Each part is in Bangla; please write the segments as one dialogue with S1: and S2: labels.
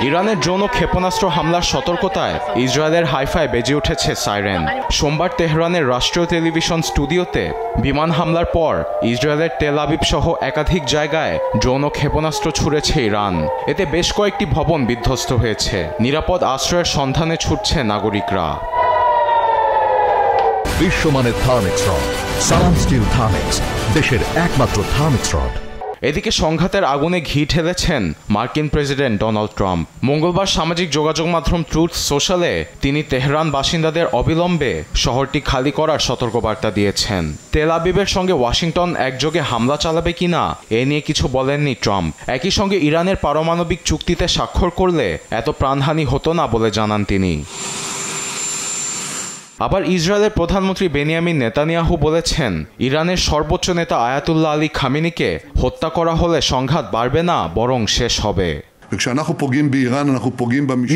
S1: ইরানের ড্রোন ও ক্ষেপণাস্ত্র হামলার সতর্কতায় ইসরায়েলের হাইফায় বেজে উঠেছে সাইরেন। সোমবার তেহরানের রাষ্ট্রীয় টেলিভিশন স্টুডিওতে বিমান হামলার পর ইসরায়েলের তেল আবিব সহ একাধিক জায়গায় ড্রোন ও ক্ষেপণাস্ত্র ছুড়েছে ইরান। এতে বেশ কয়েকটি ভবন বিধ্বস্ত হয়েছে। নিরাপদ আশ্রয়ের সন্ধানে ছুটছে নাগরিকরা।
S2: বিশ্বমানের থার্মিক্স রড, সালাম স্টিল থার্মিক্স, দেশের একমাত্র থার্মিক্স রড।
S1: এদিকে সংঘাতের আগুনে ঘি ঢেলেছেন মার্কিন প্রেসিডেন্ট ডোনাল্ড ট্রাম্প। মঙ্গলবার সামাজিক যোগাযোগ মাধ্যম ট্রুথ সোশ্যালে তিনি তেহরান বাসিন্দাদের অবিলম্বে শহরটি খালি করার সতর্কবার্তা দিয়েছেন। তেল আবিবের সঙ্গে ওয়াশিংটন একযোগে হামলা চালাবে কিনা এ নিয়ে কিছু বলেননি ট্রাম্প। একই সঙ্গে ইরানের পারমাণবিক চুক্তিতে স্বাক্ষর করলে এত প্রাণহানি হতো না বলে জানান তিনি। আবার ইসরায়েলের প্রধানমন্ত্রী বেনিয়ামিন নেতানিয়াহু বলেছেন, ইরানের সর্বোচ্চ নেতা আয়াতুল্লাহ আলী খামেনিকে হত্যা করা হলে সংঘাত বাড়বে না, বরং শেষ হবে।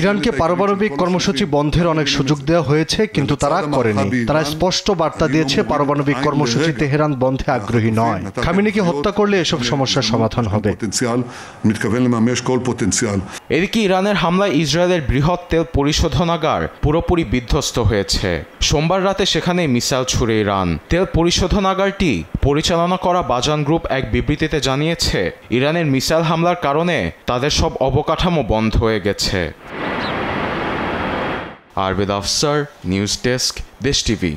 S3: ইরানকে পারমাণবিক কর্মসূচি বন্ধের অনেক সুযোগ দেওয়া হয়েছে, কিন্তু তারা করেনি। তারা স্পষ্ট বার্তা দিয়েছে পারমাণবিক কর্মসূচি তেহরান বন্ধে আগ্রহী নয়। খামেনিকে হত্যা করলে এসব সমস্যার সমাধান হবে।
S1: এদিকে ইরানের হামলায় ইসরায়েলের বৃহৎ তেল পরিশোধনাগার পুরোপুরি বিধ্বস্ত হয়েছে। সোমবার রাতে সেখানে মিসাইল ছুড়ে ইরান। তেল পরিশোধনাগারটি পরিচালনা করা বাজান গ্রুপ এক বিবৃতিতে জানিয়েছে, ইরানের মিসাইল হামলার কারণে তাদের সব অবকাঠামো বন্ধ হয়ে গেছে। আরবেদ আফসার, নিউজ ডেস্ক, দেশ টিভি।